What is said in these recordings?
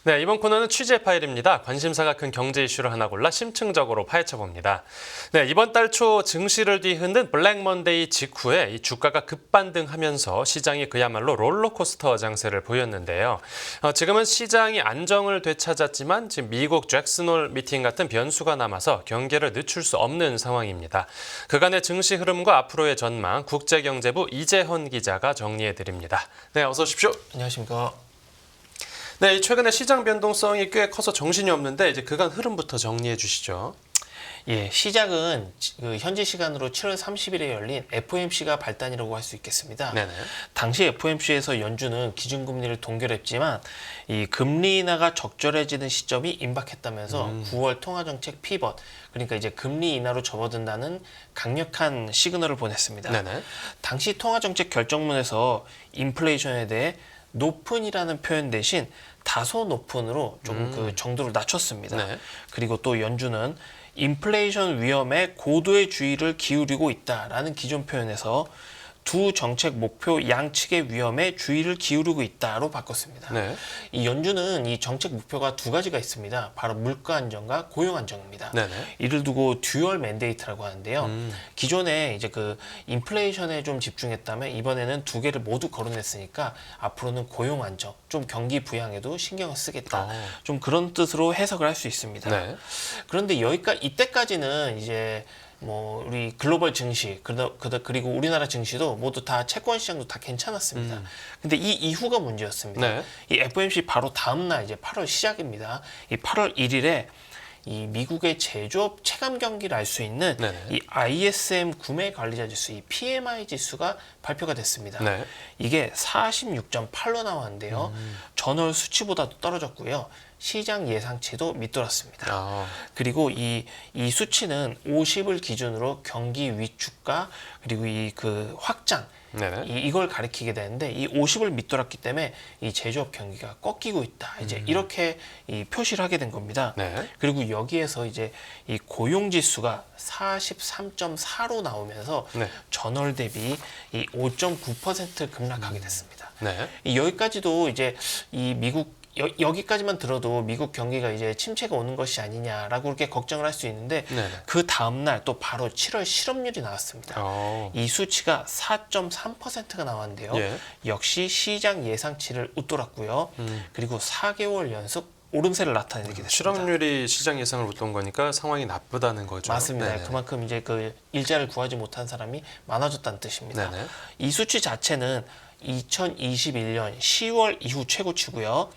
네, 이번 코너는 취재 파일입니다. 관심사가 큰 경제 이슈를 하나 골라 심층적으로 파헤쳐봅니다. 네, 이번 달 초 증시를 뒤흔든 블랙 먼데이 직후에 이 주가가 급반등하면서 시장이 그야말로 롤러코스터 장세를 보였는데요. 지금은 시장이 안정을 되찾았지만 지금 미국 잭슨홀 미팅 같은 변수가 남아서 경계를 늦출 수 없는 상황입니다. 그간의 증시 흐름과 앞으로의 전망, 국제경제부 이재헌 기자가 정리해드립니다. 네, 어서 오십시오. 안녕하십니까. 네, 최근에 시장 변동성이 꽤 커서 정신이 없는데 이제 그간 흐름부터 정리해 주시죠. 예, 시작은 현지 시간으로 7월 30일에 열린 FOMC가 발단이라고 할 수 있겠습니다. 네네. 당시 FOMC에서 연준은 기준금리를 동결했지만 이 금리 인하가 적절해지는 시점이 임박했다면서 9월 통화정책 피벗, 그러니까 이제 금리 인하로 접어든다는 강력한 시그널을 보냈습니다. 네네. 당시 통화정책 결정문에서 인플레이션에 대해 높은이라는 표현 대신 다소 높은으로 좀 그 정도를 낮췄습니다. 네. 그리고 또 연준은 인플레이션 위험에 고도의 주의를 기울이고 있다라는 기존 표현에서 두 정책 목표 양측의 위험에 주의를 기울이고 있다로 바꿨습니다. 네. 이 연준은 이 정책 목표가 두 가지가 있습니다. 바로 물가 안정과 고용 안정입니다. 네네. 이를 두고 듀얼 맨데이트라고 하는데요. 기존에 이제 그 인플레이션에 좀 집중했다면 이번에는 두 개를 모두 거론했으니까 앞으로는 고용 안정, 좀 경기 부양에도 신경을 쓰겠다. 좀 그런 뜻으로 해석을 할 수 있습니다. 네. 그런데 이때까지는 이제 뭐 우리 글로벌 증시 그리고 우리나라 증시도 모두 다 채권 시장도 다 괜찮았습니다. 근데 이 이후가 문제였습니다. 네. 이 FOMC 바로 다음 날 이제 8월 시작입니다. 이 8월 1일에 이 미국의 제조업 체감 경기를 알 수 있는 네네. 이 ISM 구매 관리자 지수, 이 PMI 지수가 발표가 됐습니다. 네. 이게 46.8로 나왔는데요. 전월 수치보다도 떨어졌고요. 시장 예상치도 밑돌았습니다. 아, 그리고 이 수치는 50을 기준으로 경기 위축과 그리고 이 그 확장 네네. 이걸 가리키게 되는데 이 50을 밑돌았기 때문에 이 제조업 경기가 꺾이고 있다. 이제 이렇게 이 표시를 하게 된 겁니다. 네. 그리고 여기에서 이제 이 고용 지수가 43.4로 나오면서 네. 전월 대비 이 5.9% 급락하게 됐습니다. 네. 여기까지도 이제 이 미국 여기까지만 들어도 미국 경기가 이제 침체가 오는 것이 아니냐라고 그렇게 걱정을 할 수 있는데 네네. 그 다음 날 또 바로 7월 실업률이 나왔습니다. 이 수치가 4.3%가 나왔는데요. 예. 역시 시장 예상치를 웃돌았고요. 그리고 4개월 연속 오름세를 나타내게 됐습니다. 실업률이 시장 예상을 웃돈 거니까 상황이 나쁘다는 거죠. 맞습니다. 네네. 그만큼 이제 그 일자를 구하지 못한 사람이 많아졌다는 뜻입니다. 네네. 이 수치 자체는 2021년 10월 이후 최고치고요.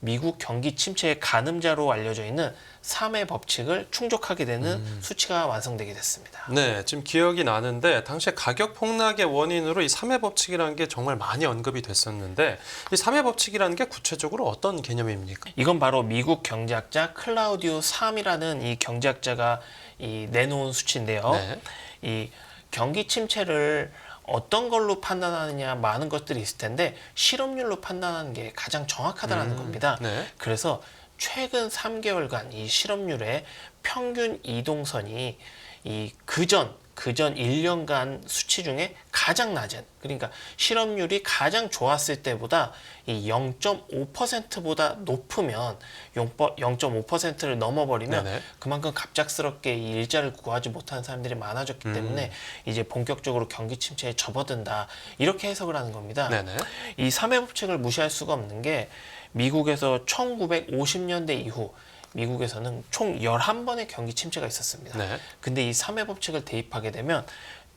미국 경기 침체의 가늠자로 알려져 있는 3회 법칙을 충족하게 되는 수치가 완성되게 됐습니다. 네, 지금 기억이 나는데 당시에 가격 폭락의 원인으로 이 3회 법칙이라는 게 정말 많이 언급이 됐었는데 이 3회 법칙이라는 게 구체적으로 어떤 개념입니까? 이건 바로 미국 경제학자 클라우디오 삼이라는 이 경제학자가 내놓은 수치인데요. 네. 이 경기 침체를 어떤 걸로 판단하느냐 많은 것들이 있을 텐데 실업률로 판단하는 게 가장 정확하다는 겁니다. 네. 그래서 최근 3개월간 이 실업률의 평균 이동선이 이 그전 1년간 수치 중에 가장 낮은, 그러니까 실업률이 가장 좋았을 때보다 이 0.5%보다 높으면 0.5%를 넘어버리면 네네. 그만큼 갑작스럽게 이 일자를 구하지 못하는 사람들이 많아졌기 때문에 이제 본격적으로 경기 침체에 접어든다. 이렇게 해석을 하는 겁니다. 네네. 이 3회 법칙을 무시할 수가 없는 게 미국에서 1950년대 이후 미국에서는 총 11번의 경기 침체가 있었습니다. 네. 근데 이 3회 법칙을 대입하게 되면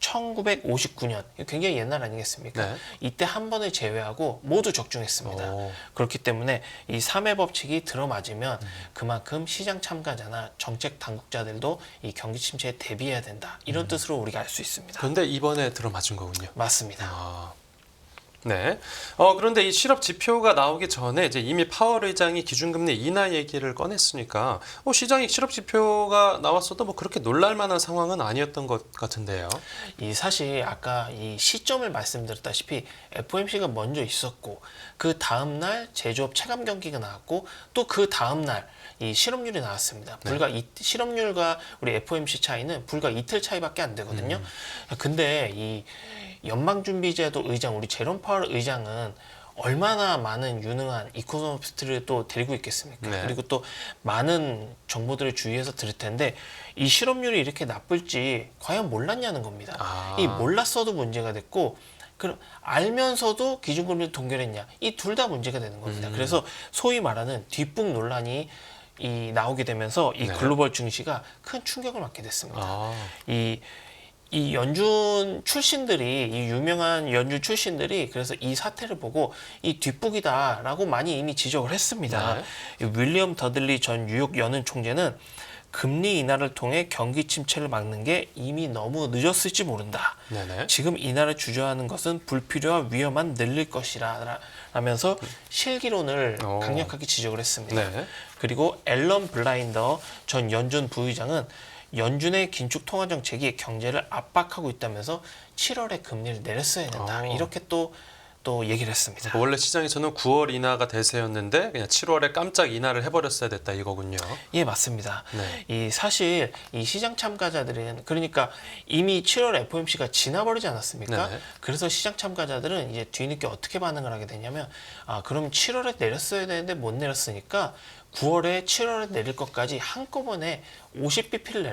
1959년, 굉장히 옛날 아니겠습니까? 네. 이때 한 번을 제외하고 모두 적중했습니다. 오. 그렇기 때문에 이 3회 법칙이 들어맞으면 그만큼 시장 참가자나 정책 당국자들도 이 경기 침체에 대비해야 된다. 이런 뜻으로 우리가 알 수 있습니다. 그런데 이번에 들어맞은 거군요. 맞습니다. 아. 네. 그런데 이 실업 지표가 나오기 전에 이제 이미 파월 의장이 기준금리 인하 얘기를 꺼냈으니까 시장이 실업 지표가 나왔어도 뭐 그렇게 놀랄 만한 상황은 아니었던 것 같은데요. 이 사실 아까 이 시점을 말씀드렸다시피 FOMC가 먼저 있었고 그 다음 날 제조업 체감 경기가 나왔고 또 그 다음 날 이 실업률이 나왔습니다. 실업률과 우리 FOMC 차이는 불과 이틀 차이밖에 안 되거든요. 근데 이 연방준비제도 의장 우리 제롬 파월 의장은 얼마나 많은 유능한 이코노미스트를 또 데리고 있겠습니까? 네. 그리고 또 많은 정보들을 주의해서 들을 텐데 이 실업률이 이렇게 나쁠지 과연 몰랐냐는 겁니다. 아. 이 몰랐어도 문제가 됐고 그럼 알면서도 기준금리를 동결했냐 이 둘 다 문제가 되는 겁니다. 그래서 소위 말하는 뒷북 논란이 나오게 되면서 이 네. 글로벌 증시가 큰 충격을 맞게 됐습니다. 아. 이 연준 출신들이 이 유명한 연준 출신들이 그래서 이 사태를 보고 이 뒷북이다라고 많이 이미 지적을 했습니다. 네. 이 윌리엄 더들리 전 뉴욕 연은 총재는 금리 인하를 통해 경기 침체를 막는 게 이미 너무 늦었을지 모른다. 네네. 지금 인하를 주저하는 것은 불필요와 위험한 늘릴 것이라 라면서 실기론을 오. 강력하게 지적을 했습니다. 네. 그리고 앨런 블라인더 전 연준 부의장은 연준의 긴축 통화 정책이 경제를 압박하고 있다면서 7월에 금리를 내렸어야 된다. 오. 이렇게 또 얘기를 했습니다. 원래 시장에서는 9월 인하가 대세였는데 그냥 7월에 깜짝 인하를 해버렸어야 됐다 이거군요. 예, 맞습니다. 네. 이 사실 이 시장 참가자들은 그러니까 이미 7월 FOMC가 지나버리지 않았습니까? 네네. 그래서 시장 참가자들은 이제 뒤늦게 어떻게 반응을 하게 되냐면 그럼 7월에 내렸어야 되는데 못 내렸으니까 9월에 7월에 내릴 것까지 한꺼번에 50bp를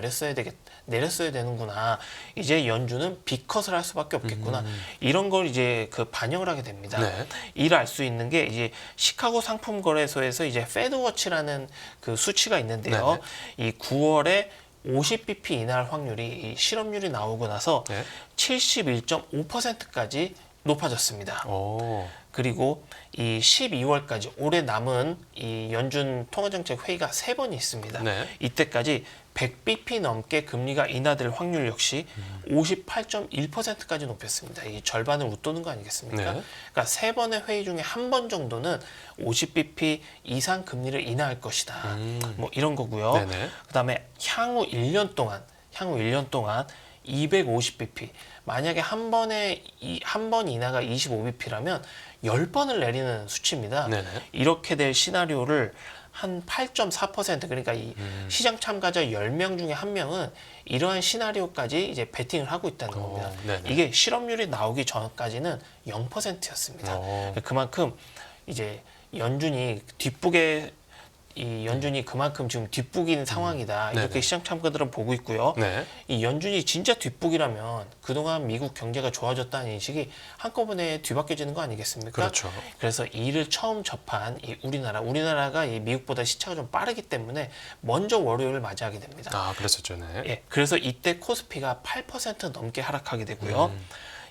내렸어야 되는구나. 이제 연준은 B컷을 할 수밖에 없겠구나. 이런 걸 이제 그 반영을 하게 됩니다. 네. 이를 알 수 있는 게 이제 시카고 상품거래소에서 이제 페드워치라는 그 수치가 있는데요. 이 9월에 50bp 인하할 확률이 이 실업률이 나오고 나서 네. 71.5%까지 높아졌습니다. 오. 그리고 이 12월까지 올해 남은 이 연준 통화정책 회의가 3번이 있습니다. 네. 이때까지 100bp 넘게 금리가 인하될 확률 역시 58.1%까지 높였습니다. 이 절반을 웃도는 거 아니겠습니까? 네. 그러니까 3번의 회의 중에 한 번 정도는 50bp 이상 금리를 인하할 것이다. 뭐 이런 거고요. 네네. 그다음에 향후 1년 동안 250bp. 만약에 한 번 인하가 25bp라면 10번을 내리는 수치입니다. 네네. 이렇게 될 시나리오를 한 8.4% 그러니까 이 시장 참가자 10명 중에 한 명은 이러한 시나리오까지 이제 베팅을 하고 있다는 겁니다. 네네. 이게 실업률이 나오기 전까지는 0%였습니다. 오. 그만큼 이제 연준이 뒷북에 이 연준이 그만큼 지금 뒷북인 상황이다. 이렇게 네네. 시장 참가들은 보고 있고요. 네. 이 연준이 진짜 뒷북이라면 그동안 미국 경제가 좋아졌다는 인식이 한꺼번에 뒤바뀌어지는 거 아니겠습니까? 그렇죠. 그래서 이를 처음 접한 이 우리나라가 이 미국보다 시차가 좀 빠르기 때문에 먼저 월요일을 맞이하게 됩니다. 아, 그랬었죠. 네. 예, 그래서 이때 코스피가 8% 넘게 하락하게 되고요.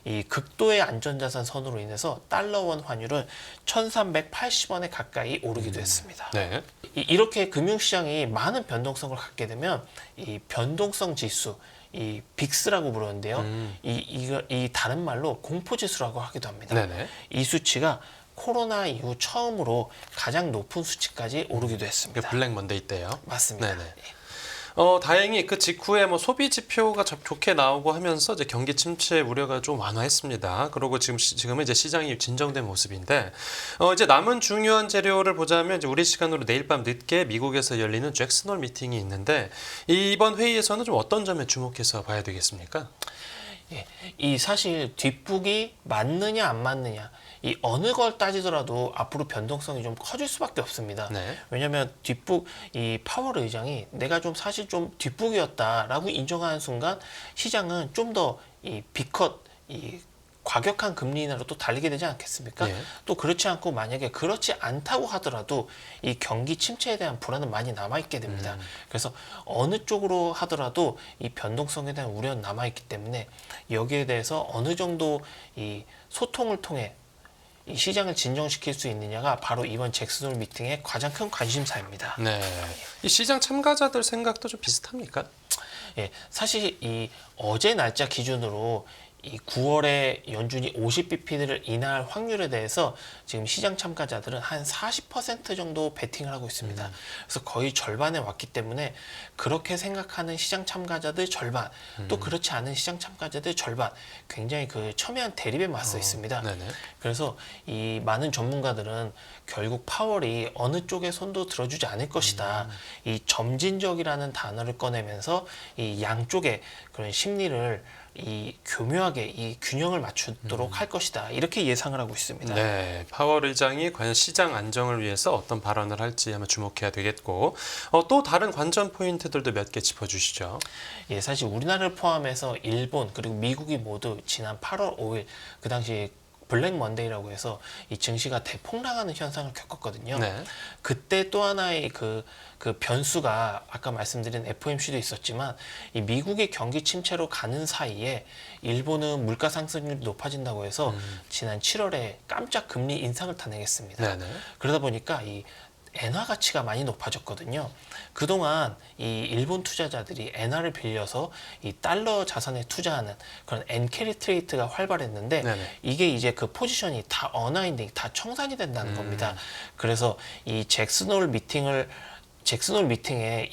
이 극도의 안전자산 선으로 인해서 달러원 환율은 1,380원에 가까이 오르기도 했습니다. 네. 이렇게 금융시장이 많은 변동성을 갖게 되면 이 변동성 지수, 이 빅스라고 부르는데요. 이 다른 말로 공포지수라고 하기도 합니다. 네네. 이 수치가 코로나 이후 처음으로 가장 높은 수치까지 오르기도 했습니다. 블랙 먼데이 때요. 맞습니다. 네네. 다행히 그 직후에 뭐 소비 지표가 좋게 나오고 하면서 이제 경기 침체 우려가 좀 완화했습니다. 그리고 지금은 이제 시장이 진정된 모습인데, 이제 남은 중요한 재료를 보자면 이제 우리 시간으로 내일 밤 늦게 미국에서 열리는 잭슨홀 미팅이 있는데 이번 회의에서는 좀 어떤 점에 주목해서 봐야 되겠습니까? 예, 이 사실 뒷북이 맞느냐 안 맞느냐 이 어느 걸 따지더라도 앞으로 변동성이 좀 커질 수밖에 없습니다. 네. 왜냐하면 뒷북 이 파월 의장이 내가 좀 사실 좀 뒷북이었다라고 인정하는 순간 시장은 좀 더 이 B컷 이 과격한 금리 인하로 또 달리게 되지 않겠습니까? 예. 또 그렇지 않고 만약에 그렇지 않다고 하더라도 이 경기 침체에 대한 불안은 많이 남아있게 됩니다. 그래서 어느 쪽으로 하더라도 이 변동성에 대한 우려는 남아있기 때문에 여기에 대해서 어느 정도 이 소통을 통해 이 시장을 진정시킬 수 있느냐가 바로 이번 잭슨홀 미팅의 가장 큰 관심사입니다. 네. 이 시장 참가자들 생각도 좀 비슷합니까? 예, 사실 이 어제 날짜 기준으로 이 9월에 연준이 50bp를 인하할 확률에 대해서 지금 시장 참가자들은 한 40% 정도 베팅을 하고 있습니다. 그래서 거의 절반에 왔기 때문에 그렇게 생각하는 시장 참가자들 절반, 또 그렇지 않은 시장 참가자들 절반, 굉장히 그 첨예한 대립에 맞서 있습니다. 네네. 그래서 이 많은 전문가들은 결국 파월이 어느 쪽에 손도 들어주지 않을 것이다. 이 점진적이라는 단어를 꺼내면서 이 양쪽의 그런 심리를 이 교묘하게 이 균형을 맞추도록 할 것이다. 이렇게 예상을 하고 있습니다. 네, 파월 의장이 과연 시장 안정을 위해서 어떤 발언을 할지 한번 주목해야 되겠고 또 다른 관전 포인트들도 몇 개 짚어주시죠. 예, 사실 우리나라를 포함해서 일본 그리고 미국이 모두 지난 8월 5일 그 당시 블랙 먼데이라고 해서 이 증시가 대폭락하는 현상을 겪었거든요. 네. 그때 또 하나의 그 변수가 아까 말씀드린 FOMC도 있었지만 이 미국의 경기 침체로 가는 사이에 일본은 물가 상승률이 높아진다고 해서 지난 7월에 깜짝 금리 인상을 단행했습니다. 네네. 그러다 보니까 이 엔화 가치가 많이 높아졌거든요. 그동안 이 일본 투자자들이 엔화를 빌려서 이 달러 자산에 투자하는 그런 엔캐리 트레이드가 활발했는데 네네. 이게 이제 그 포지션이 다 어나인딩, 다 청산이 된다는 겁니다. 그래서 이 잭슨홀 미팅에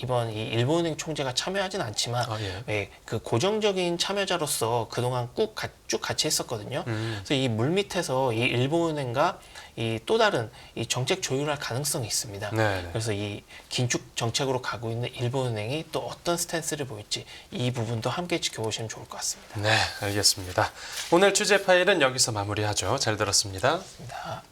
이번 이 일본은행 총재가 참여하진 않지만 예. 예, 그 고정적인 참여자로서 그동안 쭉 같이 했었거든요. 그래서 이 물밑에서 이 일본은행과 이 또 다른 이 정책 조율할 가능성이 있습니다. 네네. 그래서 이 긴축 정책으로 가고 있는 일본은행이 또 어떤 스탠스를 보일지 이 부분도 함께 지켜보시면 좋을 것 같습니다. 네, 알겠습니다. 오늘 취재 파일은 여기서 마무리하죠. 잘 들었습니다. 감사합니다.